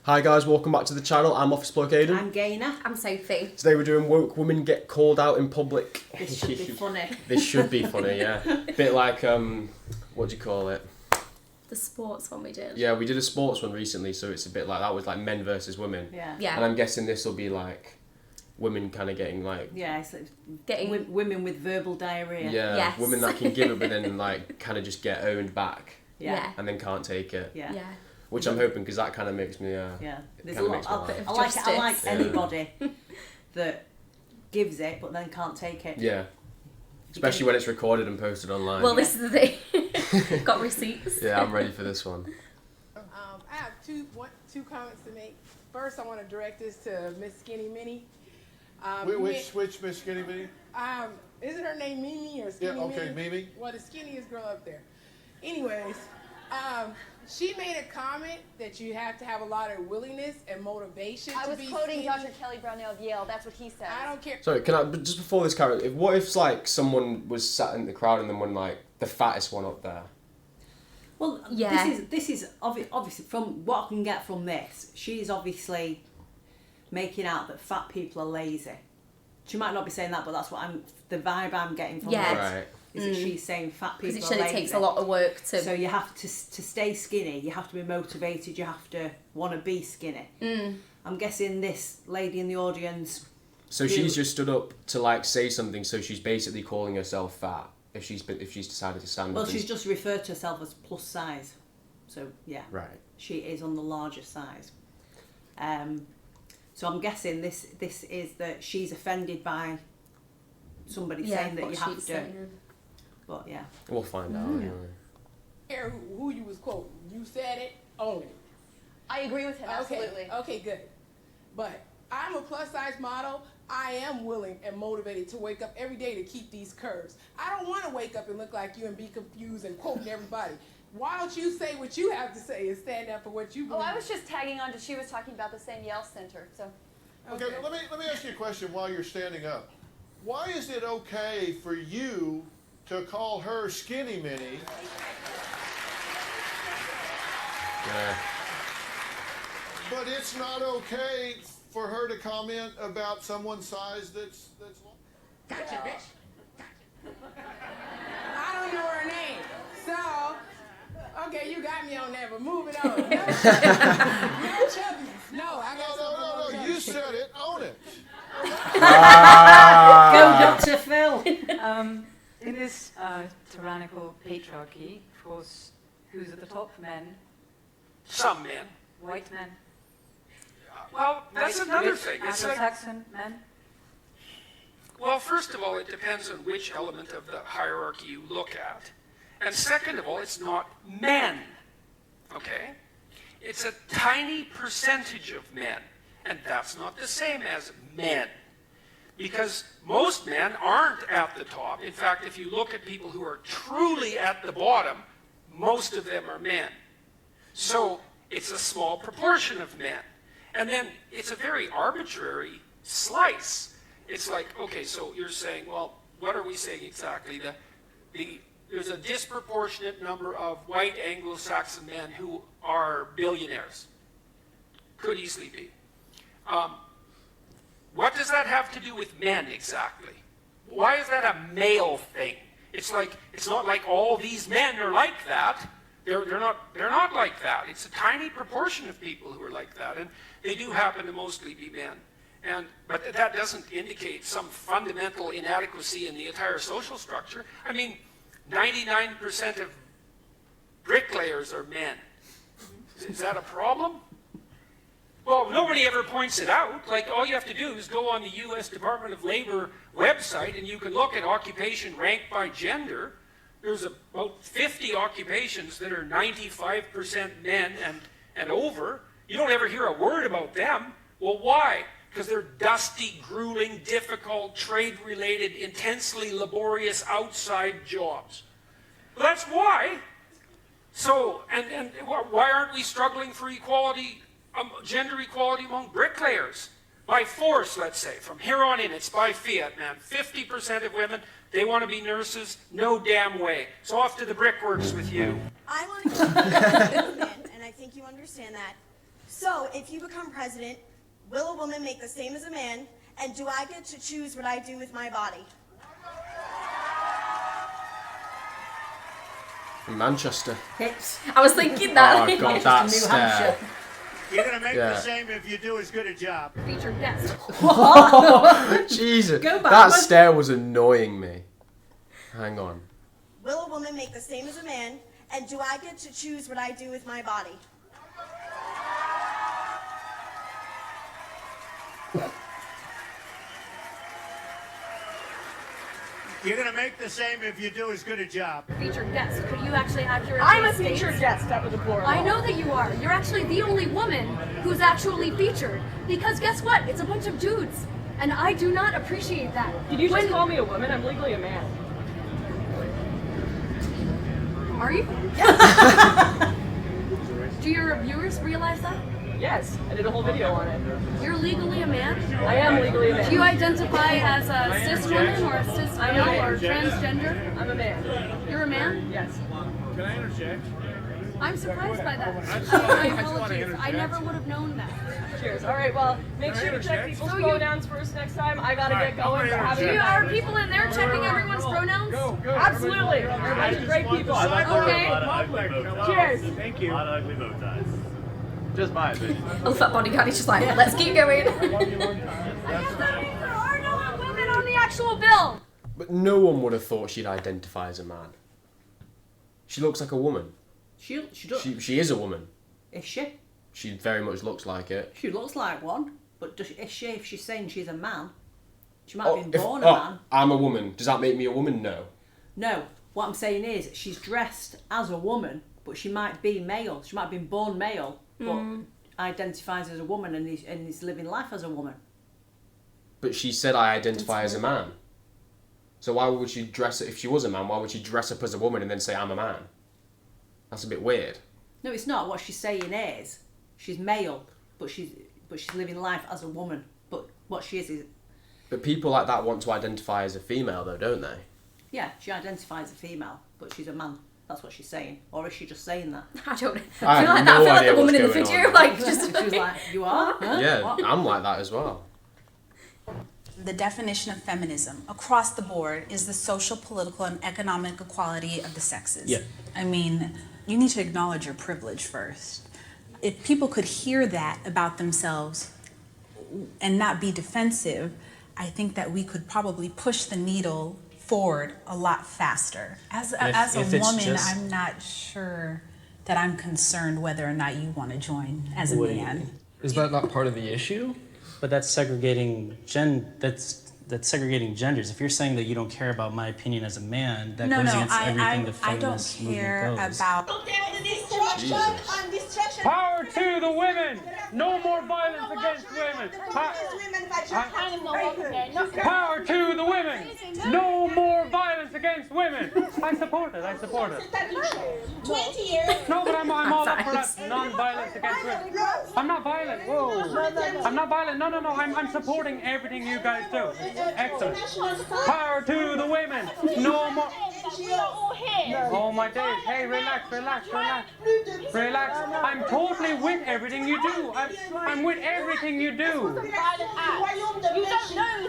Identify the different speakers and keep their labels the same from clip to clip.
Speaker 1: Hi guys, welcome back to the channel. I'm Office Bloke Aidan.
Speaker 2: I'm Gaynor.
Speaker 3: I'm Sophie.
Speaker 1: Today we're doing Woke Women Get Called Out in Public.
Speaker 2: This should be funny.
Speaker 1: This should be funny, yeah. Bit like, what do you call it?
Speaker 3: The sports one we did.
Speaker 1: Yeah, we did a sports one recently, so it's a bit like, that was like men versus women.
Speaker 2: Yeah.
Speaker 1: And I'm guessing this will be like women kind of getting like...
Speaker 2: Yeah, it's
Speaker 3: Getting...
Speaker 2: women with verbal diarrhea.
Speaker 1: Yeah,
Speaker 3: Yes.
Speaker 1: women that can give it but then like kind of just get owned back.
Speaker 3: Yeah.
Speaker 1: And then can't take it.
Speaker 2: Yeah.
Speaker 3: Yeah.
Speaker 1: Which I'm hoping, because that kind of makes me...
Speaker 2: Yeah. There's a
Speaker 1: kinda
Speaker 2: lot.
Speaker 1: makes me laugh.
Speaker 2: I like
Speaker 3: Justice.
Speaker 2: anybody that gives it but then can't take it.
Speaker 1: Yeah. Especially when it's recorded and posted online.
Speaker 3: Well, this is the thing. Got receipts.
Speaker 1: Yeah, I'm ready for this one.
Speaker 4: I have two comments to make. First, I want to direct this to Miss Skinny Minnie.
Speaker 5: Which Miss Skinny Minnie?
Speaker 4: Isn't her name Mimi or Skinny
Speaker 5: Yeah, okay,
Speaker 4: Minnie?
Speaker 5: Mimi.
Speaker 4: Well, the skinniest girl up there. Anyways, she made a comment that you have to have a lot of willingness and motivation
Speaker 6: I
Speaker 4: to
Speaker 6: was
Speaker 4: be
Speaker 6: quoting
Speaker 4: skinny.
Speaker 6: Dr. Kelly Brownell of Yale. That's what he said.
Speaker 4: I don't care.
Speaker 1: Sorry, can I, but just before this, Karen, what if like someone was sat in the crowd and then one like the fattest one up there?
Speaker 2: Well,
Speaker 3: Yeah.
Speaker 2: this is obviously from what I can get from this. She's obviously making out that fat people are lazy. She might not be saying that, but that's what the vibe I'm getting from
Speaker 3: Yeah.
Speaker 2: this.
Speaker 1: Right.
Speaker 2: Is that she's saying fat people
Speaker 3: Because it
Speaker 2: are
Speaker 3: said
Speaker 2: lazy.
Speaker 3: it takes a lot of work to...
Speaker 2: So you have to stay skinny. You have to be motivated. You have to want to be skinny. I'm guessing this lady in the audience.
Speaker 1: So she's just stood up to like say something. So she's basically calling herself fat if she's decided to stand
Speaker 2: Well,
Speaker 1: up.
Speaker 2: she's just referred to herself as plus size. So yeah,
Speaker 1: Right.
Speaker 2: she is on the larger size. So I'm guessing this is that she's offended by somebody saying that
Speaker 3: what
Speaker 2: you have
Speaker 3: she's
Speaker 2: to.
Speaker 3: saying.
Speaker 2: But yeah.
Speaker 1: We'll find out.
Speaker 4: I don't care who you was quoting. You said it, own it.
Speaker 6: I agree with him, absolutely.
Speaker 4: Okay, good. But I'm a plus size model. I am willing and motivated to wake up every day to keep these curves. I don't want to wake up and look like you and be confused and quoting everybody. Why don't you say what you have to say and stand up for what you believe?
Speaker 6: Oh, I was just tagging on to, she was talking about the same Yale Center, so.
Speaker 5: Okay, let me ask you a question while you're standing up. Why is it okay for you to call her Skinny Minnie?
Speaker 1: Yeah.
Speaker 5: But it's not okay for her to comment about someone's size that's long.
Speaker 4: Gotcha, bitch. I don't know her name. So, okay, you got me on that, but moving on. No chubbies. No, I got something
Speaker 5: No, you said it, own it.
Speaker 2: Go, Dr. Phil.
Speaker 7: In this tyrannical patriarchy, of course, who's at the top? Men,
Speaker 8: Some men.
Speaker 7: white men,
Speaker 8: Well, that's another
Speaker 7: rich,
Speaker 8: thing. It's like,
Speaker 7: Anglo-Saxon men.
Speaker 8: well, first of all, it depends on which element of the hierarchy you look at. And second of all, it's not men. Okay? It's a tiny percentage of men. And that's not the same as men. Because most men aren't at the top. In fact, if you look at people who are truly at the bottom, most of them are men. So it's a small proportion of men. And then it's a very arbitrary slice. It's like, okay, so you're saying, well, what are we saying exactly? There's a disproportionate number of white Anglo-Saxon men who are billionaires. Could easily be. What does that have to do with men exactly? Why is that a male thing? It's not like all these men are like that. They're not like that. It's a tiny proportion of people who are like that, and they do happen to mostly be men. But that doesn't indicate some fundamental inadequacy in the entire social structure. I mean, 99% of bricklayers are men. Is that a problem? Well, nobody ever points it out. Like, all you have to do is go on the U.S. Department of Labor website, and you can look at occupation ranked by gender. There's about 50 occupations that are 95% men and over. You don't ever hear a word about them. Well, why? Because they're dusty, grueling, difficult, trade-related, intensely laborious outside jobs. Well, that's why. So, and why aren't we struggling for equality, gender equality among bricklayers? By force, let's say. From here on in, it's by fiat, man. 50% of women, they want to be nurses. No damn way. So off to the brickworks with you.
Speaker 9: I want to keep the movement, and I think you understand that. So, if you become president, will a woman make the same as a man? And do I get to choose what I do with my body?
Speaker 1: From Manchester.
Speaker 2: Hits.
Speaker 3: I was thinking that.
Speaker 1: Oh god, that
Speaker 2: New
Speaker 1: stare.
Speaker 2: Hampshire.
Speaker 10: You're gonna make
Speaker 1: Yeah.
Speaker 10: the same if you do as good a job.
Speaker 3: Featured guest.
Speaker 1: Jesus,
Speaker 2: Go back,
Speaker 1: that
Speaker 2: man.
Speaker 1: stare was annoying me. Hang on.
Speaker 9: Will a woman make the same as a man? And do I get to choose what I do with my body?
Speaker 10: You're gonna make the same if you do as good a job.
Speaker 3: Featured guest. Could you actually accurately
Speaker 11: I'm a
Speaker 3: state-
Speaker 11: featured guest at the deplorable.
Speaker 3: I know that you are. You're actually the only woman who's actually featured. Because guess what? It's a bunch of dudes. And I do not appreciate that.
Speaker 11: Did you just call me a woman? I'm legally a man.
Speaker 3: Are you? Do your viewers realize that?
Speaker 11: Yes, I did a whole video on it.
Speaker 3: You're legally a man?
Speaker 11: I am legally a man.
Speaker 3: Do you identify as a cis woman or a cis
Speaker 11: I'm a
Speaker 3: male
Speaker 11: man.
Speaker 3: or transgender?
Speaker 11: I'm a man.
Speaker 3: You're a man?
Speaker 11: Yes.
Speaker 10: Can I interject?
Speaker 3: I'm surprised by that.
Speaker 10: I
Speaker 3: My
Speaker 10: just wanna
Speaker 3: apologies. I
Speaker 10: interject.
Speaker 3: never would have known that.
Speaker 11: Cheers. All right, well, make
Speaker 10: Can I
Speaker 11: sure to check
Speaker 10: interject?
Speaker 11: people's
Speaker 3: So you-
Speaker 11: pronouns first next time. I gotta get
Speaker 10: All right,
Speaker 11: going.
Speaker 10: I'm gonna
Speaker 11: Have
Speaker 3: Do
Speaker 11: a
Speaker 3: you,
Speaker 11: good
Speaker 3: are
Speaker 11: night.
Speaker 3: people in there checking everyone's pronouns?
Speaker 11: Absolutely. You're a bunch of great people.
Speaker 3: Okay.
Speaker 11: Cheers.
Speaker 10: Thank you.
Speaker 12: A lot of ugly bow ties. Just my opinion.
Speaker 3: Oh, fat bodyguard is just like, let's keep going.
Speaker 11: I guess that means there are no women on the actual bill.
Speaker 1: But no one would have thought she'd identify as a man. She looks like a woman.
Speaker 2: She does.
Speaker 1: She is a woman.
Speaker 2: Is she?
Speaker 1: She very much looks like it.
Speaker 2: She looks like one. But is she, if she's saying she's a man, she might have been
Speaker 1: if-
Speaker 2: born a man.
Speaker 1: I'm a woman. Does that make me a woman? No.
Speaker 2: No, what I'm saying is she's dressed as a woman, but she might be male. She might have been born male, but identifies as a woman and is living life as a woman.
Speaker 1: But she said I identify as a man. So why would she dress if she was a man? Why would she dress up as a woman and then say I'm a man? That's a bit weird.
Speaker 2: No, it's not. What she's saying is she's male, but she's living life as a woman. But what she is
Speaker 1: But people like that want to identify as a female, though, don't they?
Speaker 2: yeah, she identifies as a female, but she's a man. That's what she's saying. Or is she just saying that?
Speaker 3: I don't know.
Speaker 1: I
Speaker 3: I feel
Speaker 1: have
Speaker 3: like
Speaker 1: no
Speaker 3: that. I feel like
Speaker 1: idea
Speaker 3: the woman in the
Speaker 1: what's going
Speaker 3: video,
Speaker 1: on.
Speaker 3: like, just
Speaker 2: She was like, you are? Huh?
Speaker 1: Yeah,
Speaker 2: What?
Speaker 1: I'm like that as well.
Speaker 13: The definition of feminism across the board is the social, political, and economic equality of the sexes.
Speaker 1: Yeah.
Speaker 13: I mean, you need to acknowledge your privilege first. If people could hear that about themselves and not be defensive, I think that we could probably push the needle forward a lot faster. As a woman, I'm not sure that I'm concerned whether or not you want to join as a man.
Speaker 14: Is that not part of the issue?
Speaker 15: But that's segregating that's segregating genders. If you're saying that you don't care about my opinion as a man, that goes against everything the feminist movement goes.
Speaker 16: Power to the women! No more violence against women! Power to the women! No more violence against women! I support it, I support it.
Speaker 9: 20 years.
Speaker 16: No, but I'm all up for that non-violence against women. I'm not violent, whoa. I'm not violent, no, I'm supporting everything you guys do. Excellent. Power to the women! No more... Oh my days, hey, relax. Relax. I'm totally with everything you do. I'm with everything you do.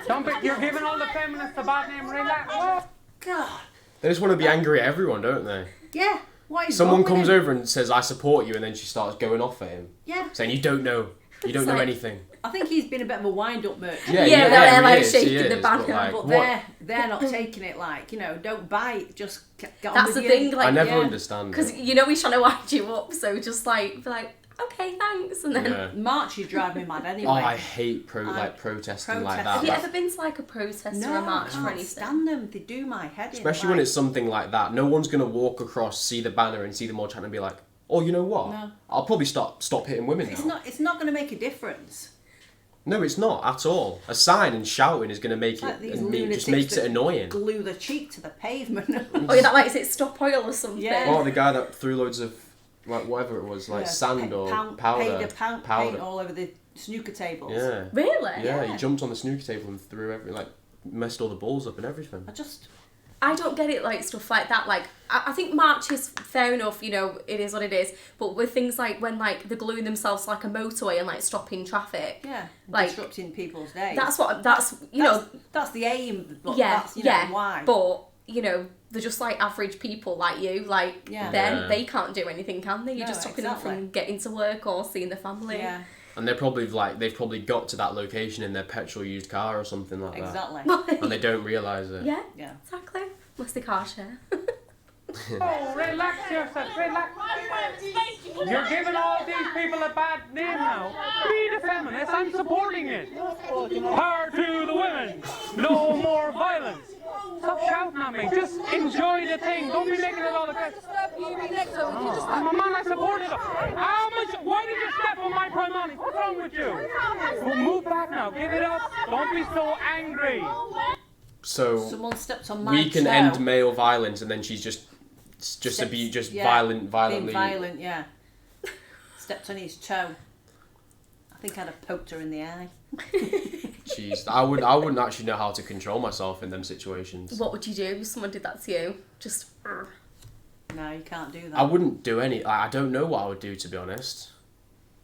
Speaker 16: Don't be, you're giving all the feminists a bad name. Relax. Oh.
Speaker 2: God.
Speaker 1: They just want to be angry at everyone, don't they?
Speaker 2: Yeah. What is
Speaker 1: Someone
Speaker 2: wrong with
Speaker 1: comes
Speaker 2: him?
Speaker 1: over and says, I support you, and then she starts going off at him.
Speaker 2: Yeah.
Speaker 1: Saying, you don't know anything.
Speaker 2: I think he's been a bit of a wind-up merchant.
Speaker 3: Yeah, they're like
Speaker 1: he
Speaker 3: shaking
Speaker 1: is,
Speaker 3: the banner.
Speaker 1: but
Speaker 2: But they're not taking it like, don't bite, just get on
Speaker 3: That's
Speaker 2: with
Speaker 3: the
Speaker 2: you.
Speaker 3: thing, like,
Speaker 1: I never understand
Speaker 3: because
Speaker 1: it.
Speaker 3: he's trying to wind you up, so just like be like, okay, thanks, and then.
Speaker 1: Yeah.
Speaker 2: Marches drive me mad anyway.
Speaker 1: Oh, I hate protesting like that.
Speaker 3: Have you ever been to like a protest or a march
Speaker 2: I
Speaker 3: or
Speaker 2: can't
Speaker 3: anything?
Speaker 2: stand them. They do my head in.
Speaker 1: Especially when it's something like that. No one's going to walk across, see the banner and see them all chanting and be like, oh, you know what?
Speaker 2: No.
Speaker 1: I'll probably stop hitting women now.
Speaker 2: It's not going to make a difference.
Speaker 1: No, it's not at all. A sign and shouting is going to make
Speaker 2: It's like
Speaker 1: it,
Speaker 2: these
Speaker 1: and it just
Speaker 2: lunatics
Speaker 1: makes it
Speaker 2: that
Speaker 1: annoying.
Speaker 2: Glue the cheek to the pavement.
Speaker 3: Oh yeah, that makes it stop oil or something.
Speaker 2: Yeah.
Speaker 1: Oh, the guy that threw loads of, like, whatever it was, like sand or powder.
Speaker 2: Paint all over the snooker tables.
Speaker 1: Yeah.
Speaker 3: Really?
Speaker 1: Yeah, he jumped on the snooker table and threw messed all the balls up and everything.
Speaker 17: I don't get it, like, stuff like that. Like, I think March is fair enough, you know, it is what it is. But with things like when, like, they're gluing themselves to, like, a motorway and, like, stopping traffic.
Speaker 2: Yeah,
Speaker 17: like,
Speaker 2: disrupting people's days.
Speaker 17: That's the
Speaker 2: aim, but
Speaker 17: yeah,
Speaker 2: that's, you know, why.
Speaker 17: But, you know, they're just, like, average people like you. Like, they can't do anything, can they? You're just stopping them from getting to work or seeing their family.
Speaker 2: Yeah.
Speaker 1: And they've probably got to that location in their petrol used car or something like that.
Speaker 2: Exactly.
Speaker 1: And they don't realise it.
Speaker 17: Yeah, exactly. Must they car share?
Speaker 16: Oh, relax yourself, relax. You're giving all these people a bad name now. Be the feminist, I'm supporting it. Power to the women. No more violence. Stop shouting at me. Just enjoy the thing. Don't be making it all the best. I'm a man, I support it. How much? Why did you step on my primary? What's wrong with you? Well, move back now. Give it up. Don't be so angry.
Speaker 2: So someone stepped on my
Speaker 1: we can
Speaker 2: toe.
Speaker 1: end male violence, and then she's just violently.
Speaker 2: Being violent, yeah. Stepped on his toe. I think I'd have poked her in the eye.
Speaker 1: Jeez, I wouldn't actually know how to control myself in them situations.
Speaker 17: What would you do if someone did that to you? Just.
Speaker 2: No, you can't do that.
Speaker 1: I wouldn't do any. I don't know what I would do, to be honest.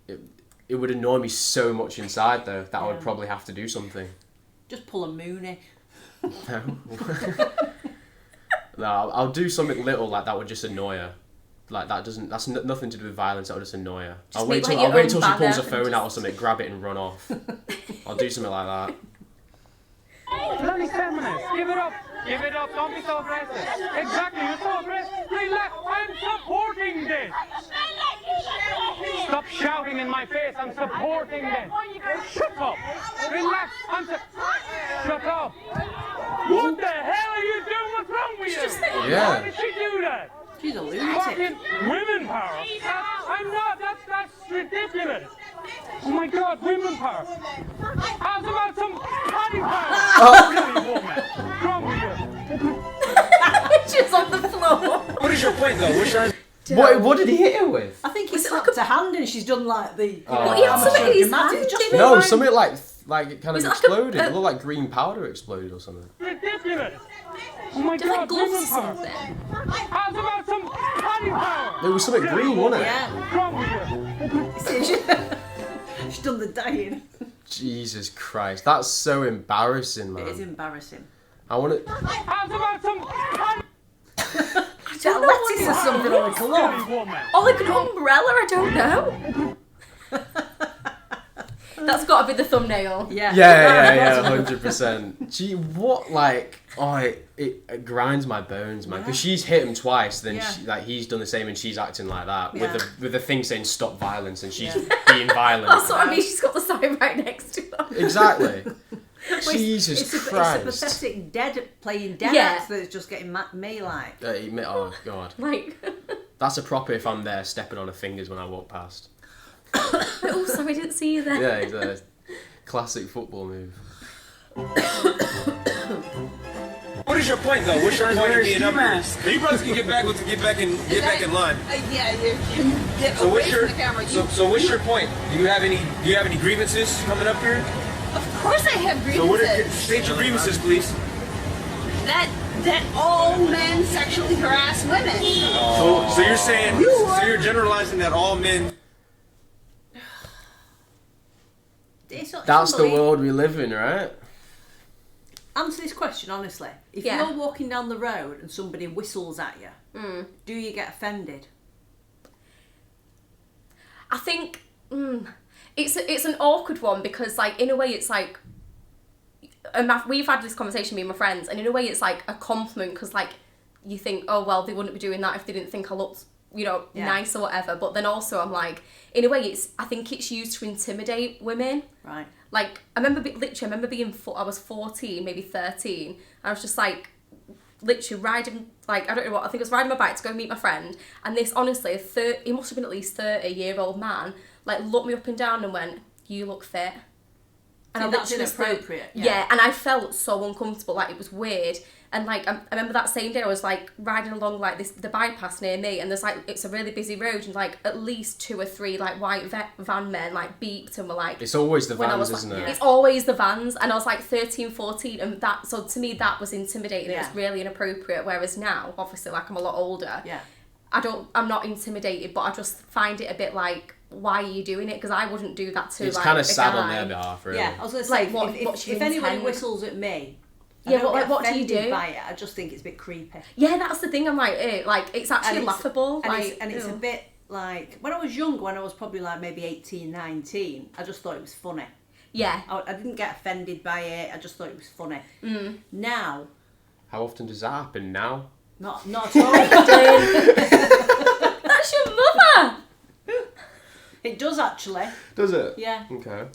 Speaker 1: It would annoy me so much inside, though, that I would probably have to do something.
Speaker 2: Just pull a Mooney.
Speaker 1: No. No, I'll do something little like that would just annoy her. Like that's nothing to do with violence. That would just annoy her. I'll wait till she pulls her phone out or something, grab it and run off. I'll do something like that.
Speaker 16: Bloody feminist, give it up. Give it up. Don't be so aggressive. Exactly, you're so aggressive. Relax. I'm supporting this. Stop shouting in my face. I'm supporting this. Shut up. Relax. Shut up. What the hell are you doing? What's wrong with you?
Speaker 1: Yeah.
Speaker 16: Why did she do that?
Speaker 2: She's a lunatic.
Speaker 16: Fucking women power. I'm not. That's ridiculous. Oh my God, women power. How's about some potty power? Silly woman. What's wrong with you?
Speaker 17: She's on the floor.
Speaker 12: What is your point, though?
Speaker 1: What did he hit her with?
Speaker 2: I think he slapped her hand and she's done like the.
Speaker 17: What, he had something in his hand?
Speaker 1: No, something like it kind of exploded. It looked like green powder exploded or something.
Speaker 16: Ridiculous. Oh my God,
Speaker 17: like gloves or
Speaker 16: women power.
Speaker 17: something?
Speaker 16: How's about some potty power?
Speaker 1: There was something green, wasn't it?
Speaker 2: Yeah.
Speaker 16: What's wrong with you?
Speaker 2: She's done the dying.
Speaker 1: Jesus Christ, that's so embarrassing, man.
Speaker 2: It is embarrassing.
Speaker 1: I want to.
Speaker 16: How's about some potty
Speaker 2: Is that lettuce or something on a glove?
Speaker 17: Or like an umbrella, I don't know. That's got to be the thumbnail.
Speaker 1: Yeah, 100%. Gee, what, like, it grinds my bones, man. Because she's hit him twice, then he's done the same, and she's acting like that with the thing saying "stop violence," and she's being violent.
Speaker 17: That's what I mean. She's got the sign right next to her.
Speaker 1: Exactly. Jesus Christ.
Speaker 2: It's a pathetic playing dead act that's just getting me like.
Speaker 1: Oh God.
Speaker 17: Like.
Speaker 1: That's a proper if I'm there stepping on her fingers when I walk past.
Speaker 17: Oh, sorry, I didn't see you there.
Speaker 1: Yeah, exactly. Classic football move.
Speaker 12: What is your point, though? What's your point of being up here? You brothers can get back in line.
Speaker 18: Yeah, you can get away from the camera.
Speaker 12: So what's your point? Do you have any grievances coming up here?
Speaker 18: Of course I have grievances.
Speaker 12: So what state your grievances, please?
Speaker 18: That all men sexually harass women.
Speaker 12: So you're saying you're generalizing that all men.
Speaker 1: That's the world we live in, right?
Speaker 2: Answer this question honestly. If you're walking down the road and somebody whistles at you, do you get offended?
Speaker 17: I think it's an awkward one because, like, in a way, it's like we've had this conversation, me and my friends, and in a way, it's like a compliment because, like, you think, oh well, they wouldn't be doing that if they didn't think I looked, nice or whatever. But then also, I'm like, in a way, I think it's used to intimidate women.
Speaker 2: Right.
Speaker 17: Like, I remember being, I was 14, maybe 13, and I was just like, literally riding, like, I don't know what, I think I was riding my bike to go meet my friend, and this, honestly, he must have been at least 30-year-old man, like, looked me up and down and went, you look fit. And
Speaker 2: See,
Speaker 17: I
Speaker 2: that's
Speaker 17: literally was like,
Speaker 2: inappropriate.
Speaker 17: yeah, and I felt so uncomfortable, like it was weird. And like I remember that same day I was like riding along like the bypass near me, and there's like it's a really busy road, and like at least 2 or 3 like white van men like beeped and were like,
Speaker 1: it's always the vans,
Speaker 17: like,
Speaker 1: isn't it?
Speaker 17: It's always the vans, and I was like 13, 14, and that, so to me that was intimidating. It was really inappropriate. Whereas now, obviously, like I'm a lot older.
Speaker 2: Yeah.
Speaker 17: I'm not intimidated, but I just find it a bit like, why are you doing it? Because I wouldn't do that to
Speaker 1: it's
Speaker 17: like
Speaker 1: kind of
Speaker 17: a
Speaker 1: sad
Speaker 17: guy.
Speaker 1: on their behalf, really.
Speaker 2: Yeah, I was going to say,
Speaker 17: like,
Speaker 2: if anybody whistles at me,
Speaker 17: yeah, what do you do?
Speaker 2: By it, I just think it's a bit creepy.
Speaker 17: Yeah, that's the thing. I'm like, ew, like it's actually laughable.
Speaker 2: And it's a bit like when I was young, when I was probably like maybe 18, 19, I just thought it was funny.
Speaker 17: Yeah.
Speaker 2: I didn't get offended by it. I just thought it was funny. Now.
Speaker 1: How often does that happen now?
Speaker 2: Not at all.
Speaker 17: That's your mother.
Speaker 2: It does actually.
Speaker 1: Does it?
Speaker 2: Yeah.
Speaker 1: Okay.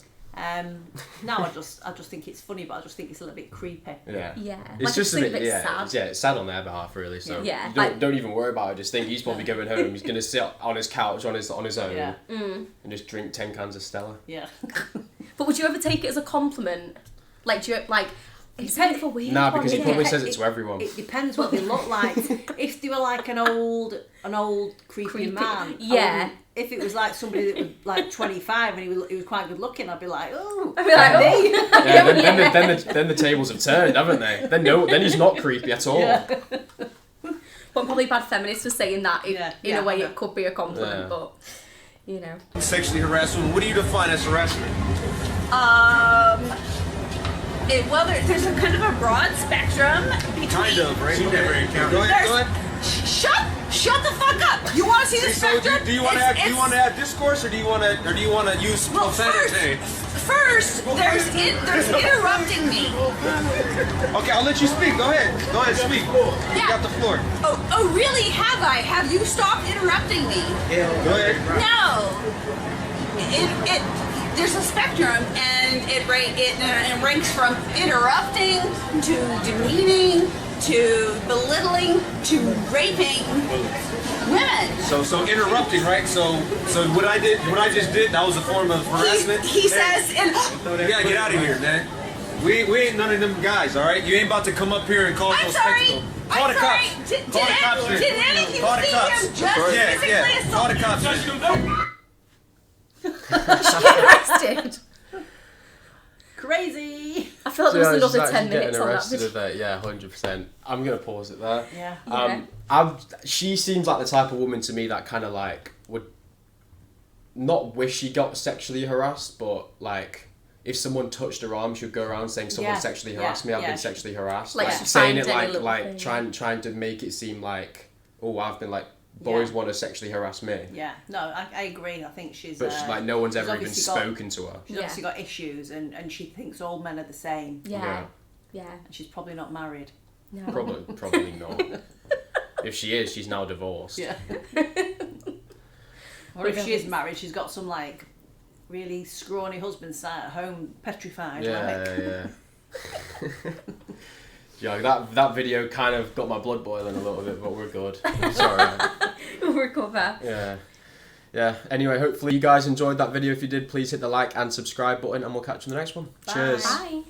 Speaker 2: Now I just think it's funny, but I just think it's a little bit creepy.
Speaker 1: Yeah.
Speaker 17: Yeah.
Speaker 1: It's
Speaker 17: like
Speaker 1: just a bit
Speaker 17: sad.
Speaker 1: Yeah, it's sad on their behalf, really. So
Speaker 17: yeah.
Speaker 1: don't even worry about it. Just think he's probably going home. He's gonna sit on his couch on his own and just drink 10 cans of Stella.
Speaker 2: Yeah.
Speaker 17: But would you ever take it as a compliment? Like, do you like? It's a bit of a weird
Speaker 1: Nah,
Speaker 17: one,
Speaker 1: because he
Speaker 17: isn't
Speaker 1: probably
Speaker 17: it?
Speaker 1: says it to everyone.
Speaker 2: It depends what they look like. If they were like an old creepy man,
Speaker 17: yeah.
Speaker 2: If it was like somebody that was like 25 and he was quite good looking, I'd be like, oh,
Speaker 17: I'd be like, oh.
Speaker 1: Yeah, then the tables have turned, haven't they? Then he's not creepy at all.
Speaker 2: Yeah.
Speaker 17: But I'm probably bad feminist for saying that. In a way, it could be a compliment, but you know.
Speaker 12: Sexually harass women. What do you define as harassment?
Speaker 18: Well, there's a kind of a broad spectrum between.
Speaker 12: Kind of, right? You never encountered. Go ahead.
Speaker 18: Shut the fuck up! You want to see the spectrum?
Speaker 12: Do you want to have discourse, or do you want to use profanity?
Speaker 18: First, there's interrupting me.
Speaker 12: Okay, I'll let you speak. Go ahead, speak.
Speaker 18: Yeah.
Speaker 12: You got the floor.
Speaker 18: Oh, really? Have I? Have you stopped interrupting me?
Speaker 12: Yeah. Go ahead.
Speaker 18: No. There's a spectrum, and it ranks from interrupting to demeaning to belittling to raping women.
Speaker 12: So interrupting, right? So what I just did, that was a form of harassment.
Speaker 18: He says,
Speaker 12: you gotta get out of here, man. We ain't none of them guys, all right? You ain't about to come up here and cause no spectacle. Call the cops.
Speaker 18: Did any of you see him just physically assault?
Speaker 12: Call the cops.
Speaker 17: She get arrested.
Speaker 2: Crazy.
Speaker 17: I feel like there was another 10 minutes
Speaker 1: getting
Speaker 17: on that
Speaker 1: arrested
Speaker 17: video.
Speaker 1: of it. Yeah, 100%. I'm gonna pause it there.
Speaker 2: Yeah.
Speaker 1: She seems like the type of woman to me that kind of like would not wish she got sexually harassed, but like if someone touched her arm, she'd go around saying someone sexually harassed me. I've been sexually harassed.
Speaker 17: Like
Speaker 1: saying it like trying to make it seem like, oh, I've been like. Boys want to sexually harass me.
Speaker 2: Yeah, no, I agree. I think she's.
Speaker 1: But like no one's ever even spoken to her.
Speaker 2: She's obviously got issues, and she thinks all men are the same.
Speaker 17: Yeah.
Speaker 2: And she's probably not married.
Speaker 17: No.
Speaker 1: Probably not. If she is, she's now divorced.
Speaker 2: Yeah. Or if she is married, she's got some like really scrawny husband sat at home petrified.
Speaker 1: Yeah. Yeah, that video kind of got my blood boiling a little bit, but we're good. It's alright.
Speaker 17: We'll recover.
Speaker 1: Yeah. Anyway, hopefully you guys enjoyed that video. If you did, please hit the like and subscribe button, and we'll catch you in the next one.
Speaker 2: Bye.
Speaker 1: Cheers.
Speaker 17: Bye.